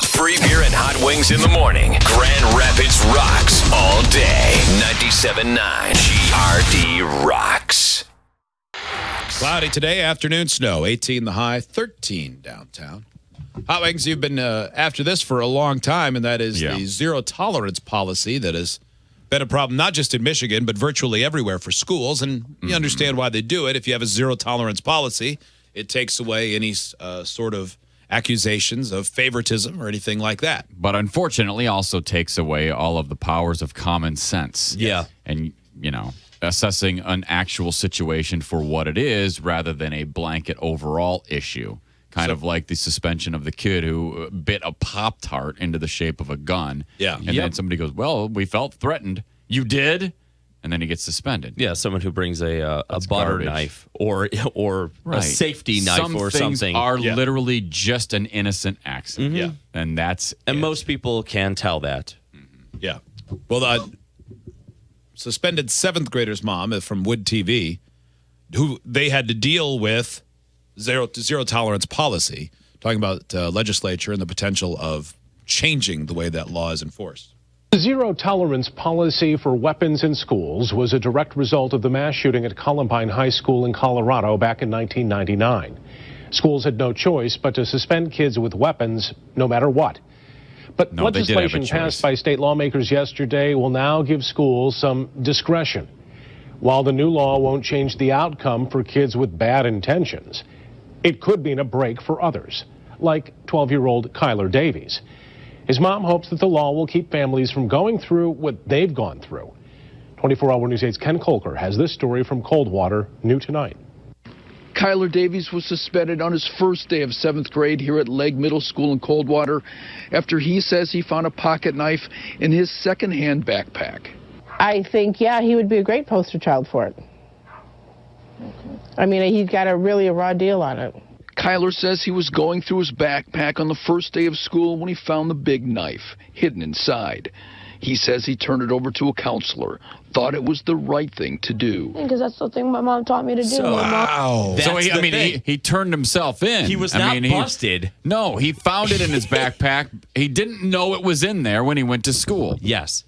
Free beer and hot wings in the morning. Grand Rapids rocks all day. 97.9 GRD rocks. Cloudy today, afternoon snow. 18 the high, 13 downtown. Hot wings, you've been after this for a long time, and that is the zero tolerance policy that has been a problem not just in Michigan, but virtually everywhere for schools. And you understand why they do it. If you have a zero tolerance policy, it takes away any sort of accusations of favoritism or anything like that. But unfortunately also takes away all of the powers of common sense. Yeah. And, assessing an actual situation for what it is rather than a blanket overall issue. Kind of like the suspension of the kid who bit a Pop-Tart into the shape of a gun. Yeah. And then somebody goes, well, we felt threatened. You did? And then he gets suspended. Yeah, someone who brings a butter garbage. knife or a safety knife or things something. Are literally just an innocent accident. Yeah. And that's And it. most people can tell that. Yeah. Well, suspended seventh grader's mom from Wood TV, who they had to deal with zero tolerance policy, talking about legislature and the potential of changing the way that law is enforced. The zero tolerance policy for weapons in schools was a direct result of the mass shooting at Columbine High School in Colorado back in 1999. Schools had no choice but to suspend kids with weapons no matter what. But No, they did have a legislation choice. passed by state lawmakers yesterday will now give schools some discretion. While the new law won't change the outcome for kids with bad intentions, it could mean a break for others, like 12-year-old Kyler Davies. His mom hopes that the law will keep families from going through what they've gone through. 24-Hour News 8's Ken Kolker has this story from Coldwater, new tonight. Kyler Davies was suspended on his first day of 7th grade here at Legg Middle School in Coldwater after he says he found a pocket knife in his secondhand backpack. I think, he would be a great poster child for it. I mean, he's got a raw deal on it. Kyler says he was going through his backpack on the first day of school when he found the big knife hidden inside. He says he turned it over to a counselor, thought it was the right thing to do. Because that's the thing my mom taught me to do. Wow. So he turned himself in. He was not busted. No, he found it in his backpack. He didn't know it was in there when he went to school. Yes.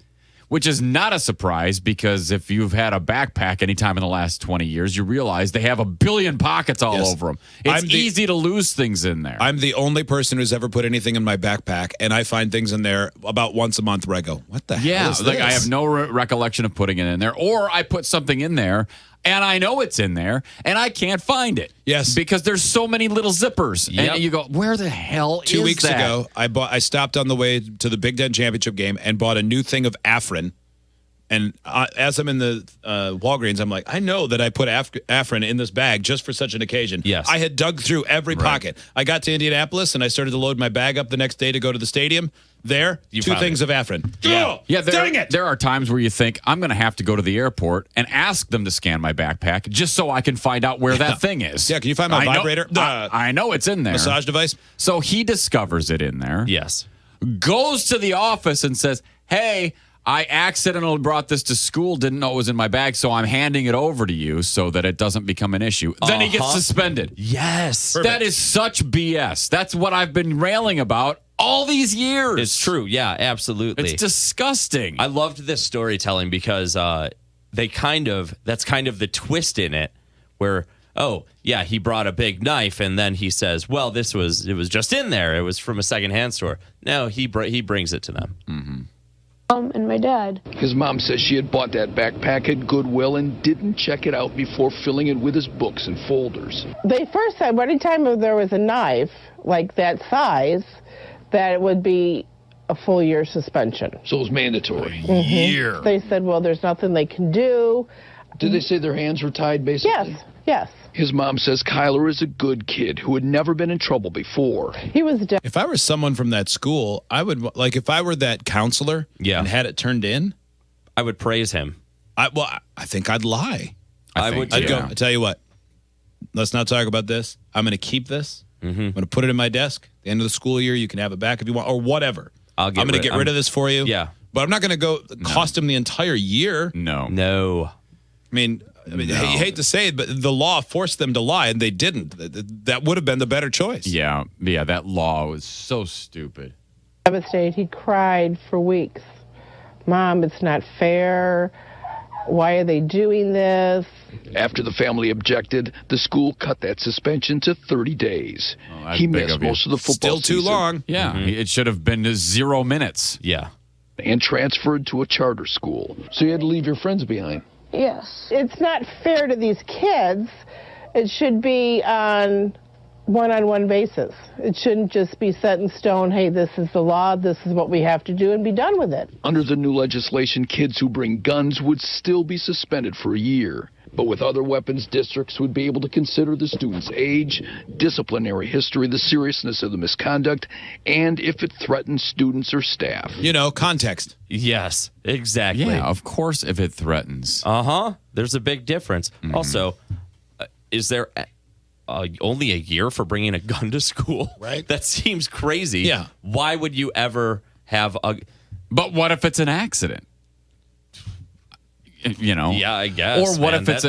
Which is not a surprise because if you've had a backpack anytime in the last 20 years, you realize they have a billion pockets all over them. It's easy to lose things in there. I'm the only person who's ever put anything in my backpack, and I find things in there about once a month where I go, what the hell is this? I have no recollection of putting it in there. Or I put something in there, and I know it's in there, and I can't find it. Yes. Because there's so many little zippers. Yep. And you go, where the hell is that? 2 weeks ago, I stopped on the way to the Big Ten Championship game and bought a new thing of Afrin. And as I'm in the Walgreens, I'm like, I know that I put Afrin in this bag just for such an occasion. Yes. I had dug through every pocket. I got to Indianapolis, and I started to load my bag up the next day to go to the stadium. There, two things of Afrin. Dang it! There are times where you think, I'm going to have to go to the airport and ask them to scan my backpack just so I can find out where that thing is. Yeah, can you find my vibrator? I know it's in there. Massage device? So he discovers it in there. Yes. Goes to the office and says, hey, I accidentally brought this to school, didn't know it was in my bag, so I'm handing it over to you so that it doesn't become an issue. Then he gets suspended. Yes. Perfect. That is such BS. That's what I've been railing about all these years. It's true. Yeah, absolutely. It's disgusting. I loved this storytelling because that's kind of the twist in it where, he brought a big knife and then he says, well, it was just in there. It was from a secondhand store. No, he brings it to them. Mm-hmm. Mom and my dad. His mom says she had bought that backpack at Goodwill and didn't check it out before filling it with his books and folders. They first said anytime there was a knife like that size, that it would be a full year suspension. So it was mandatory. Year. They said, well, there's nothing they can do. Did they say their hands were tied, basically? Yes. His mom says Kyler is a good kid who had never been in trouble before. He was If I were someone from that school, I would, if I were that counselor and had it turned in, I would praise him. I think I'd lie. I'd go, I tell you what, let's not talk about this. I'm going to keep this. I'm going to put it in my desk. At the end of the school year, you can have it back if you want, or whatever. I'm going to get rid of this for you. Yeah. But I'm not going to go cost him the entire year. No. I mean, I mean, you hate to say it, but the law forced them to lie, and they didn't. That would have been the better choice. Yeah, that law was so stupid. Devastated. He cried for weeks. Mom, it's not fair. Why are they doing this? After the family objected, the school cut that suspension to 30 days. He missed most of the football season. Still too long. Yeah, it should have been 0 minutes. Yeah. And transferred to a charter school. So you had to leave your friends behind. Yes. It's not fair to these kids. It should be on one-on-one basis. It shouldn't just be set in stone, hey, this is the law, this is what we have to do, and be done with it. Under the new legislation, kids who bring guns would still be suspended for a year. But with other weapons, districts would be able to consider the student's age, disciplinary history, the seriousness of the misconduct, and if it threatens students or staff. Context. Yes, exactly. Yeah, of course, if it threatens. There's a big difference. Also, is there only a year for bringing a gun to school? Right. That seems crazy. Yeah. Why would you ever have a... But what if it's an accident? Yeah, I guess. Or what if it's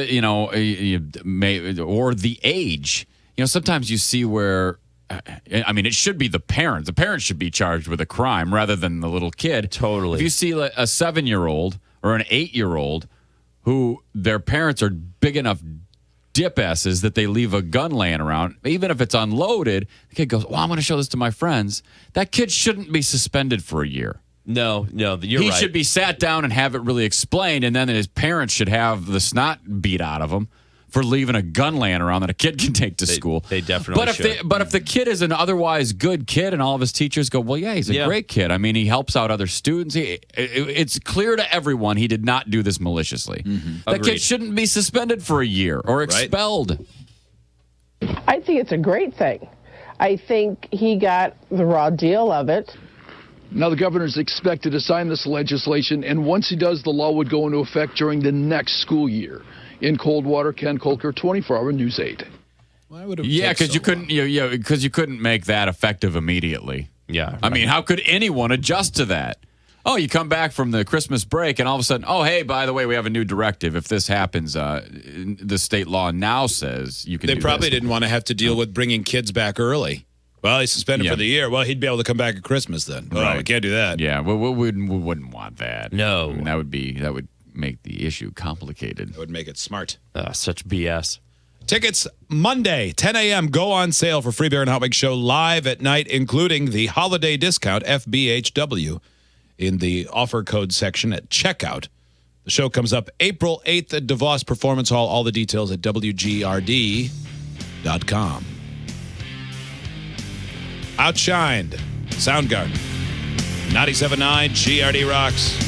or the age? Sometimes you see where, it should be the parents. The parents should be charged with a crime rather than the little kid. Totally. If you see a 7-year-old or an 8-year-old who their parents are big enough dip asses that they leave a gun laying around, even if it's unloaded, the kid goes, well, I'm going to show this to my friends. That kid shouldn't be suspended for a year. No, you're right. He should be sat down and have it really explained, and then his parents should have the snot beat out of him for leaving a gun laying around that a kid can take to school. They definitely should. But if the kid is an otherwise good kid and all of his teachers go, well, yeah, he's a great kid. He helps out other students. It's clear to everyone he did not do this maliciously. That kid shouldn't be suspended for a year or expelled. I think it's a great thing. I think he got the raw deal of it. Now the governor is expected to sign this legislation, and once he does, the law would go into effect during the next school year. In Coldwater, Ken Kolker, 24-Hour News 8. Why would it because you couldn't. Because you couldn't make that effective immediately. Yeah. Right. How could anyone adjust to that? Oh, you come back from the Christmas break, and all of a sudden, oh, hey, by the way, we have a new directive. If this happens, the state law now says you can. They probably didn't want to have to deal with bringing kids back early. Well, he's suspended for the year. Well, he'd be able to come back at Christmas then. Well, we can't do that. Yeah, we wouldn't want that. No. That would make the issue complicated. That would make it smart. Such BS. Tickets Monday, 10 a.m. go on sale for Free Beer and Hot Wings Show live at night, including the holiday discount FBHW in the offer code section at checkout. The show comes up April 8th at DeVos Performance Hall. All the details at WGRD.com. Outshined, Soundgarden, 97.9 GRD Rocks.